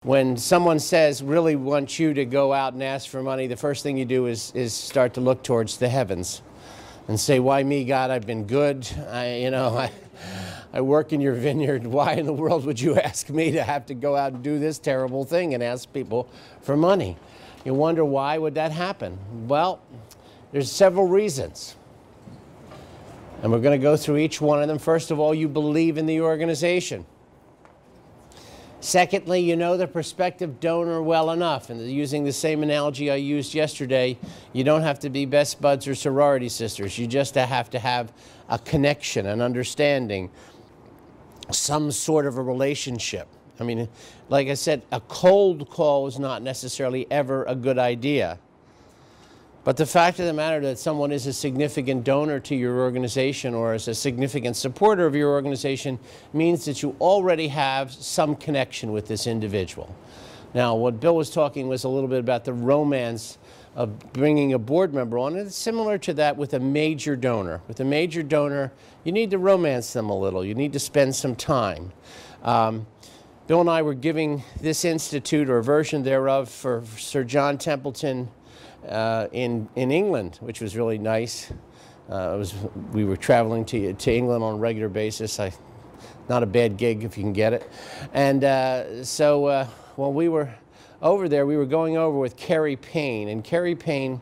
when someone says, really wants you to go out and ask for money, the first thing you do is start to look towards the heavens and say, why me, God? I've been good. I work in your vineyard. Why in the world would you ask me to have to go out and do this terrible thing and ask people for money? You wonder why would that happen? Well, there's several reasons. And we're going to go through each one of them. First of all, you believe in the organization. Secondly, you know the prospective donor well enough. And using the same analogy I used yesterday, you don't have to be best buds or sorority sisters. You just have to have a connection, an understanding, some sort of a relationship. I mean, like I said, a cold call is not necessarily ever a good idea. But the fact of the matter that someone is a significant donor to your organization or is a significant supporter of your organization means that you already have some connection with this individual. Now, what Bill was talking was a little bit about the romance of bringing a board member on. And it's similar to that with a major donor. With a major donor, you need to romance them a little. You need to spend some time. Bill and I were giving this institute, or a version thereof, for Sir John Templeton in England, which was really nice. We were traveling to England on a regular basis. Not a bad gig if you can get it. And so when we were over there, we were going over with Kerry Payne. And Kerry Payne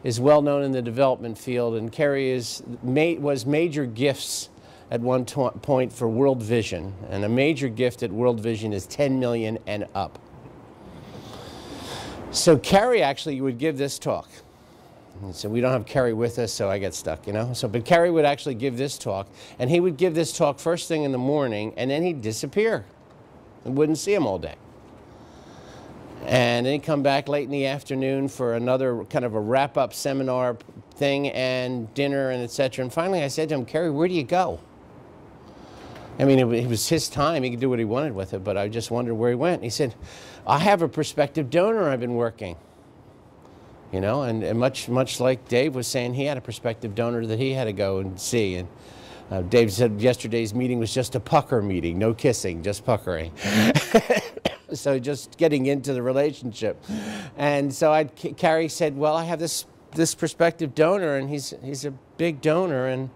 is well known in the development field. And Kerry was major gifts at one point for World Vision. And a major gift at World Vision is 10 million and up. So Kerry actually would give this talk. And so we don't have Kerry with us, so I get stuck, you know. But Kerry would actually give this talk, and he would give this talk first thing in the morning, and then he'd disappear. We wouldn't see him all day. And then he'd come back late in the afternoon for another kind of a wrap-up seminar thing and dinner and etc. And finally I said to him, Kerry, where do you go? I mean, it was his time. He could do what he wanted with it, but I just wondered where he went. He said, I have a prospective donor I've been working. You know, and much like Dave was saying, he had a prospective donor that he had to go and see. And Dave said yesterday's meeting was just a pucker meeting, no kissing, just puckering. So just getting into the relationship. And so Carrie said, well, I have this prospective donor, and he's a big donor. And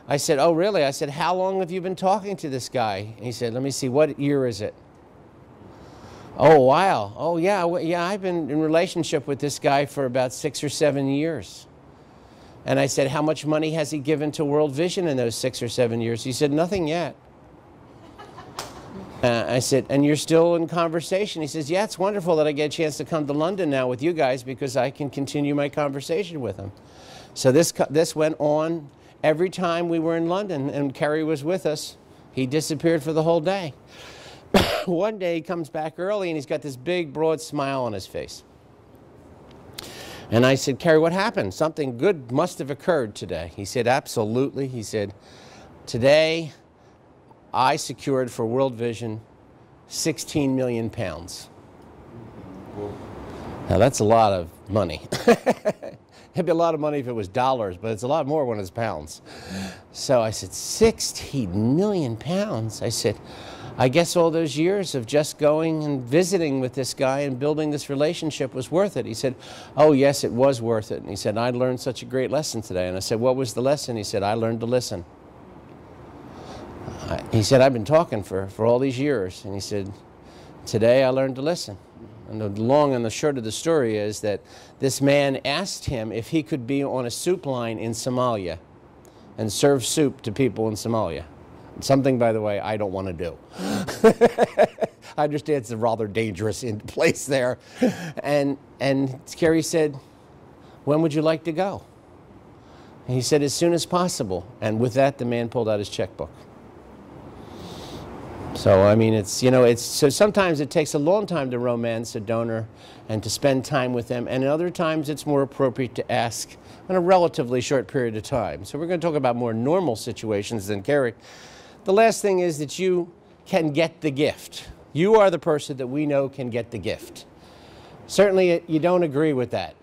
I said, oh, really? I said, how long have you been talking to this guy? And he said, let me see, what year is it? Oh, wow. Oh, yeah, I've been in relationship with this guy for about 6 or 7 years. And I said, how much money has he given to World Vision in those 6 or 7 years? He said, nothing yet. I said, and you're still in conversation? He says, yeah, it's wonderful that I get a chance to come to London now with you guys because I can continue my conversation with him. So this went on every time we were in London, and Kerry was with us. He disappeared for the whole day. One day he comes back early and he's got this big broad smile on his face. And I said, Kerry, what happened? Something good must have occurred today. He said, absolutely. He said, today I secured for World Vision 16 million pounds. Now that's a lot of money. It'd be a lot of money if it was dollars, but it's a lot more when it's pounds. So I said, 16 million pounds? I said, I guess all those years of just going and visiting with this guy and building this relationship was worth it. He said, oh, yes, it was worth it. And he said, I learned such a great lesson today. And I said, what was the lesson? He said, I learned to listen. He said, I've been talking for all these years. And he said, today I learned to listen. And the long and the short of the story is that this man asked him if he could be on a soup line in Somalia and serve soup to people in Somalia. Something, by the way, I don't want to do. I understand it's a rather dangerous place there. And Kerry said, when would you like to go? And he said, as soon as possible. And with that, the man pulled out his checkbook. So, I mean, so sometimes it takes a long time to romance a donor and to spend time with them, and other times it's more appropriate to ask in a relatively short period of time. So we're going to talk about more normal situations than Kerry. The last thing is that you can get the gift. You are the person that we know can get the gift. Certainly you don't agree with that.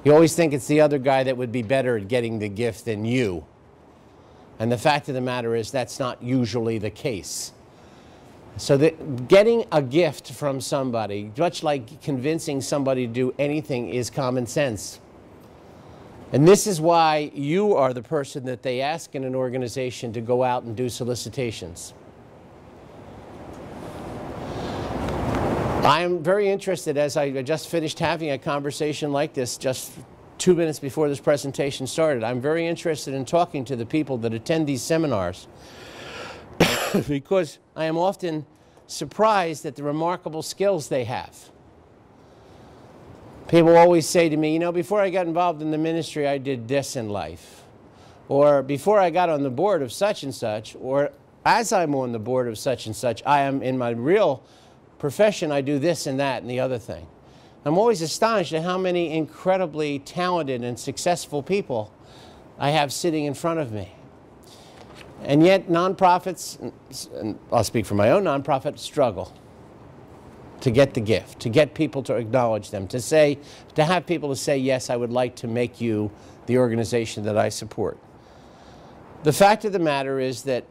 You always think it's the other guy that would be better at getting the gift than you. And the fact of the matter is that's not usually the case. So that getting a gift from somebody, much like convincing somebody to do anything, is common sense. And this is why you are the person that they ask in an organization to go out and do solicitations. I am very interested, as I just finished having a conversation like this just 2 minutes before this presentation started, I'm very interested in talking to the people that attend these seminars because I am often surprised at the remarkable skills they have. People always say to me, you know, before I got involved in the ministry, I did this in life. Or before I got on the board of such and such, or as I'm on the board of such and such, I am in my real profession, I do this and that and the other thing. I'm always astonished at how many incredibly talented and successful people I have sitting in front of me. And yet nonprofits, and I'll speak for my own nonprofit, struggle to get the gift, to get people to acknowledge them, to have people to say, yes, I would like to make you the organization that I support. The fact of the matter is that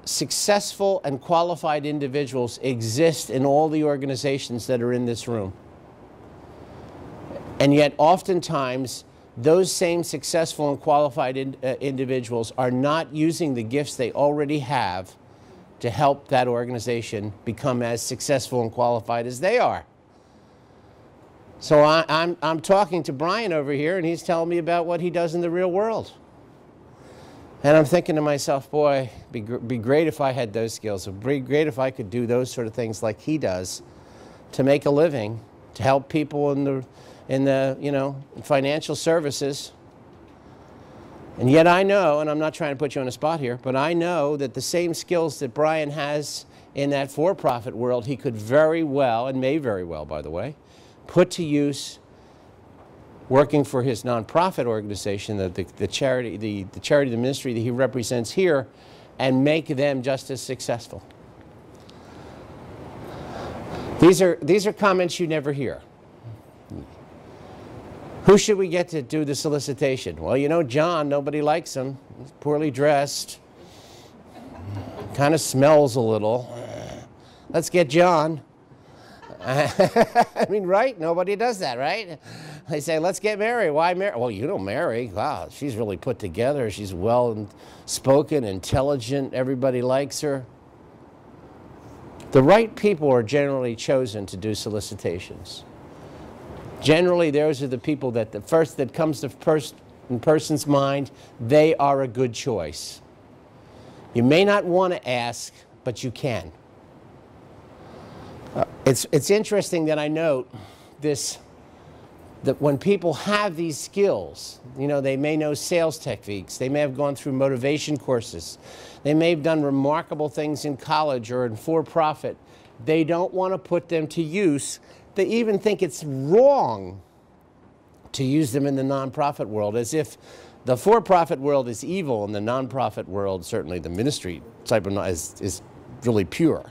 successful and qualified individuals exist in all the organizations that are in this room. And yet oftentimes those same successful and qualified individuals are not using the gifts they already have to help that organization become as successful and qualified as they are. So I'm talking to Brian over here, and he's telling me about what he does in the real world. And I'm thinking to myself, boy, it'd be great if I had those skills. It'd be great if I could do those sort of things like he does to make a living, to help people in the you know, financial services. And yet I know, and I'm not trying to put you on a spot here, but I know that the same skills that Brian has in that for-profit world, he could very well, and may very well, by the way, put to use working for his nonprofit organization, the charity, the ministry that he represents here, and make them just as successful. These are comments you never hear. Who should we get to do the solicitation? Well, you know, John, nobody likes him. He's poorly dressed. Kind of smells a little. Let's get John. I mean, right? Nobody does that, right? They say, let's get Mary. Why Mary? Well, you know Mary. Wow, she's really put together. She's well-spoken, intelligent. Everybody likes her. The right people are generally chosen to do solicitations. Generally, those are the people that the first that comes to in person's mind, they are a good choice. You may not want to ask, but you can. It's interesting that I note this, that when people have these skills, you know, they may know sales techniques, they may have gone through motivation courses, they may have done remarkable things in college or in for-profit, they don't want to put them to use. They even think it's wrong to use them in the nonprofit world, as if the for-profit world is evil and the nonprofit world, certainly the ministry type of, is really pure.